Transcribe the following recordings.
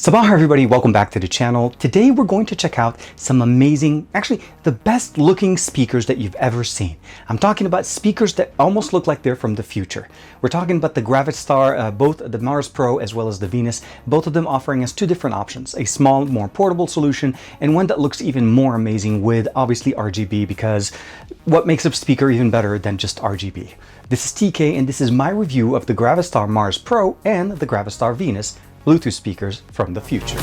Sabah everybody, welcome back to the channel. Today we're going to check out some amazing, actually the best looking speakers that you've ever seen. I'm talking about speakers that almost look like they're from the future. We're talking about the GravaStar, both the Mars Pro as well as the Venus, both of them offering us two different options, a small, more portable solution and one that looks even more amazing with obviously RGB, because what makes a speaker even better than just RGB? This is TK and this is my review of the GravaStar Mars Pro and the GravaStar Venus Bluetooth speakers from the future.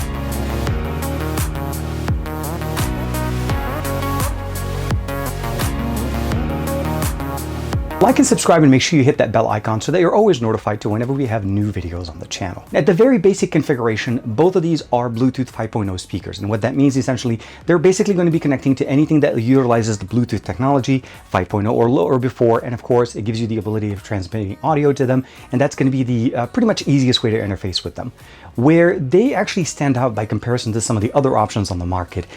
Like and subscribe and make sure you hit that bell icon so that you're always notified to whenever we have new videos on the channel. At the very basic configuration, both of these are Bluetooth 5.0 speakers. And what that means essentially, they're basically going to be connecting to anything that utilizes the Bluetooth technology, 5.0 or before. And of course, it gives you the ability of transmitting audio to them. And that's going to be the pretty much easiest way to interface with them. Where they actually stand out by comparison to some of the other options on the market,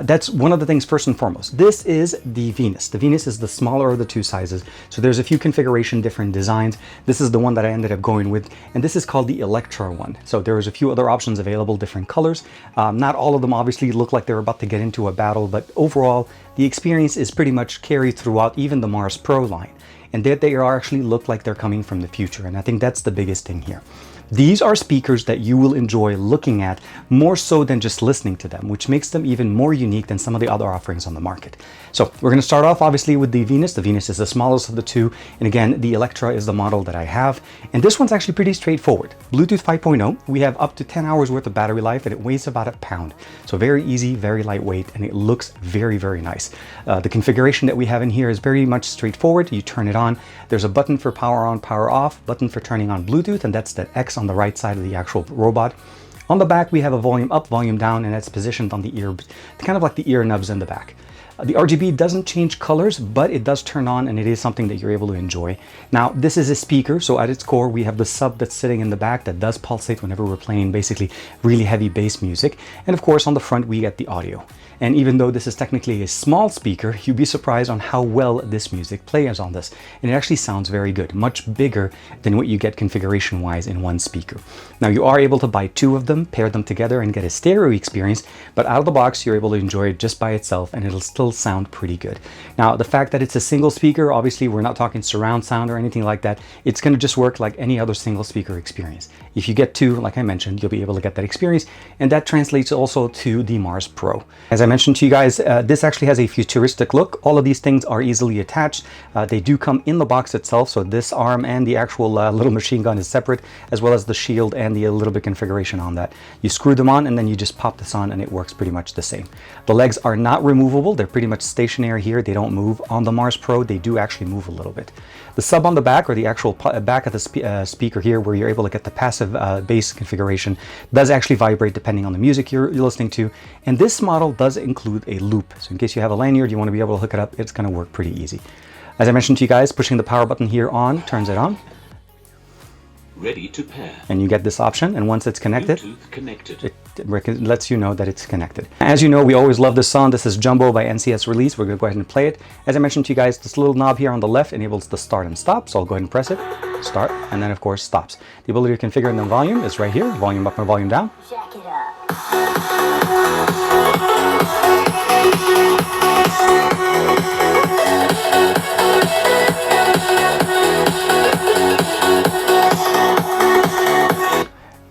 that's one of the things first and foremost. This is the Venus. The Venus is the smaller of the two sizes. So there's a few configuration different designs. This is the one that I ended up going with, and this is called the Electra one. So there's a few other options available, different colors. Not all of them obviously look like they're about to get into a battle, but overall the experience is pretty much carried throughout even the Mars Pro line, and that they are actually look like they're coming from the future. And I think that's the biggest thing here. These are speakers that you will enjoy looking at more so than just listening to them, which makes them even more unique than some of the other offerings on the market. So we're going to start off obviously with the Venus. The Venus is the smallest of the two. And again, the Electra is the model that I have. And this one's actually pretty straightforward. Bluetooth 5.0, we have up to 10 hours worth of battery life and it weighs about a pound. So very easy, very lightweight, and it looks very, very nice. The configuration that we have in here is very much straightforward. You turn it on. There's a button for power on, power off, button for turning on Bluetooth, and that's the X on the right side of the actual robot. On the back, we have a volume up, volume down, and that's positioned on the ear, kind of like the ear nubs in the back. The RGB doesn't change colors, but it does turn on and it is something that you're able to enjoy. Now, this is a speaker, so at its core, we have the sub that's sitting in the back that does pulsate whenever we're playing basically really heavy bass music. And of course, on the front, we get the audio. And even though this is technically a small speaker, you'd be surprised on how well this music plays on this. And it actually sounds very good, much bigger than what you get configuration-wise in one speaker. Now, you are able to buy two of them, pair them together and get a stereo experience, but out of the box, you're able to enjoy it just by itself and it'll still sound pretty good. Now, the fact that it's a single speaker, obviously we're not talking surround sound or anything like that. It's going to just work like any other single speaker experience. If you get two, like I mentioned, you'll be able to get that experience, and that translates also to the Mars Pro. As I mentioned to you guys, this actually has a futuristic look. All of these things are easily attached. They do come in the box itself, so this arm and the actual little machine gun is separate, as well as the shield and the little bit configuration on that. You screw them on and then you just pop this on and it works pretty much the same. The legs are not removable. They're pretty much stationary here. They don't move. On the Mars Pro, they do actually move a little bit. The sub on the back, or the actual back of the speaker here, where you're able to get the passive bass configuration, does actually vibrate depending on the music you're listening to. And this model does include a loop. So in case you have a lanyard, you want to be able to hook it up, it's going to work pretty easy. As I mentioned to you guys, pushing the power button here on turns it on. Ready to pair. And you get this option, and once it's connected, connected. it lets you know that it's connected. As you know, we always love this song. This is Jumbo by NCS Release. We're going to go ahead and play it. As I mentioned to you guys, this little knob here on the left enables the start and stop. So I'll go ahead and press it, start, and then of course stops. The ability to configure the volume is right here, volume up and volume down. Jack it up.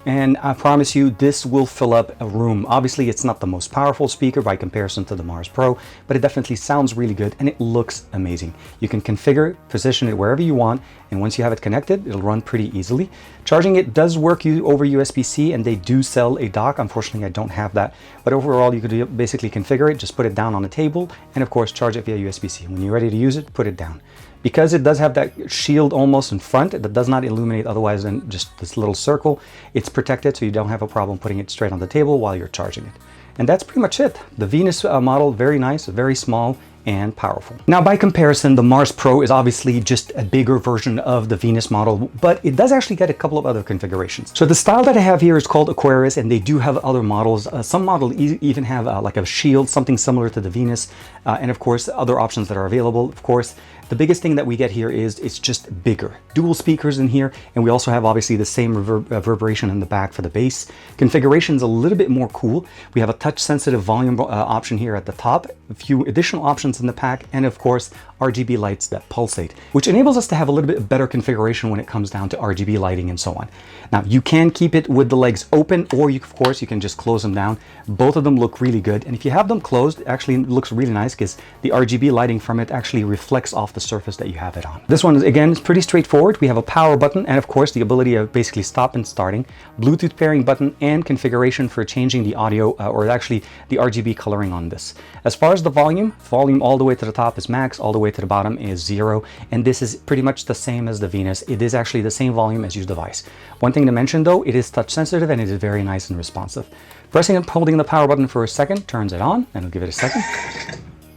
And I promise you, this will fill up a room. Obviously, it's not the most powerful speaker by comparison to the Mars Pro, but it definitely sounds really good and it looks amazing. You can configure, position it wherever you want, and once you have it connected, it'll run pretty easily. Charging it does work over USB-C, and they do sell a dock. Unfortunately, I don't have that, but overall, you could basically configure it, just put it down on the table, and of course, charge it via USB-C. When you're ready to use it, put it down. Because it does have that shield almost in front that does not illuminate otherwise than just this little circle, it's protected so you don't have a problem putting it straight on the table while you're charging it. And that's pretty much it. The Venus model, very nice, very small, and powerful. Now, by comparison, the Mars Pro is obviously just a bigger version of the Venus model, but it does actually get a couple of other configurations. So the style that I have here is called Aquarius, and they do have other models. Some models even have like a shield, something similar to the Venus, and of course, other options that are available. Of course, The biggest thing that we get here is it's just bigger. Dual speakers in here, and we also have obviously the same reverberation in the back for the bass. Configuration's a little bit more cool. We have a touch-sensitive volume option here at the top, a few additional options in the pack, and of course, RGB lights that pulsate, which enables us to have a little bit better configuration when it comes down to RGB lighting and so on. Now, you can keep it with the legs open, or of course, you can just close them down. Both of them look really good, and if you have them closed, it actually looks really nice because the RGB lighting from it actually reflects off the surface that you have it on. This one is, again, is pretty straightforward. We have a power button, and of course, the ability of basically stop and starting, Bluetooth pairing button, and configuration for changing the audio, or actually the RGB coloring on this. As far as the volume all the way to the top is max, all the way to the bottom is 0, and this is pretty much the same as the Venus. It is actually the same volume as your device. One thing to mention though, it is touch sensitive and it is very nice and responsive. Pressing and holding the power button for a second turns it on, and I'll give it a second.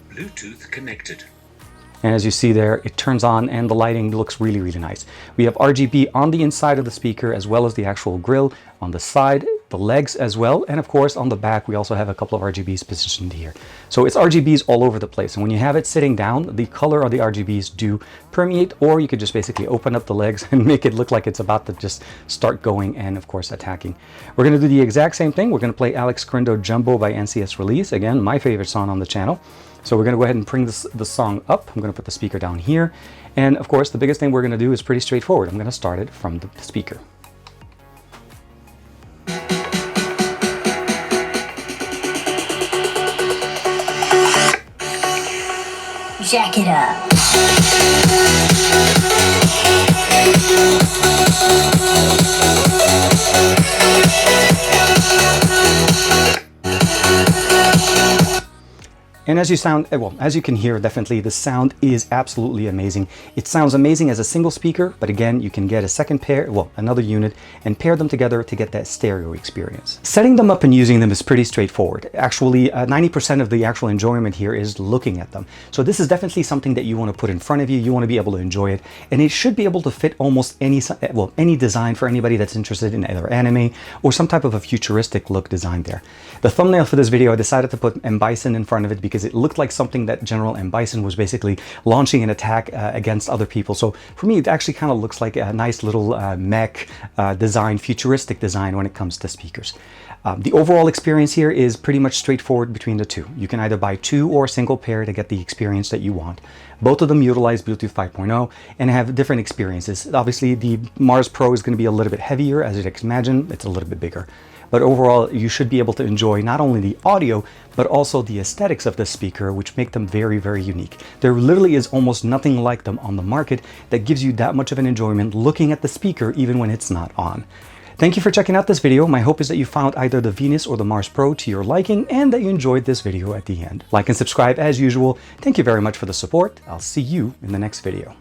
Bluetooth connected. And as you see there, it turns on and the lighting looks really, really nice. We have RGB on the inside of the speaker as well as the actual grill on the side, the legs as well, and of course on the back we also have a couple of RGBs positioned here. So it's RGBs all over the place, and when you have it sitting down, the color of the RGBs do permeate, or you could just basically open up the legs and make it look like it's about to just start going and of course attacking. We're going to do the exact same thing. We're going to play Alex Crindo Jumbo by NCS Release, again my favorite song on the channel. So we're going to go ahead and bring the song up. I'm going to put the speaker down here, and of course the biggest thing we're going to do is pretty straightforward. I'm going to start it from the speaker. Jack it up. And as you can hear, definitely the sound is absolutely amazing. It sounds amazing as a single speaker, but again, you can get a second pair, another unit, and pair them together to get that stereo experience. Setting them up and using them is pretty straightforward. Actually, 90% of the actual enjoyment here is looking at them. So this is definitely something that you want to put in front of you. You want to be able to enjoy it, and it should be able to fit almost any design for anybody that's interested in either anime or some type of a futuristic look design there. The thumbnail for this video, I decided to put M. Bison in front of it because it looked like something that General M. Bison was basically launching an attack against other people. So for me, it actually kind of looks like a nice little mech design, futuristic design when it comes to speakers. The overall experience here is pretty much straightforward between the two. You can either buy two or a single pair to get the experience that you want. Both of them utilize Bluetooth 5.0 and have different experiences. Obviously, the Mars Pro is going to be a little bit heavier, as you'd imagine. It's a little bit bigger. But overall, you should be able to enjoy not only the audio, but also the aesthetics of this speaker, which make them very, very unique. There literally is almost nothing like them on the market that gives you that much of an enjoyment looking at the speaker even when it's not on. Thank you for checking out this video. My hope is that you found either the Venus or the Mars Pro to your liking and that you enjoyed this video at the end. Like and subscribe as usual. Thank you very much for the support. I'll see you in the next video.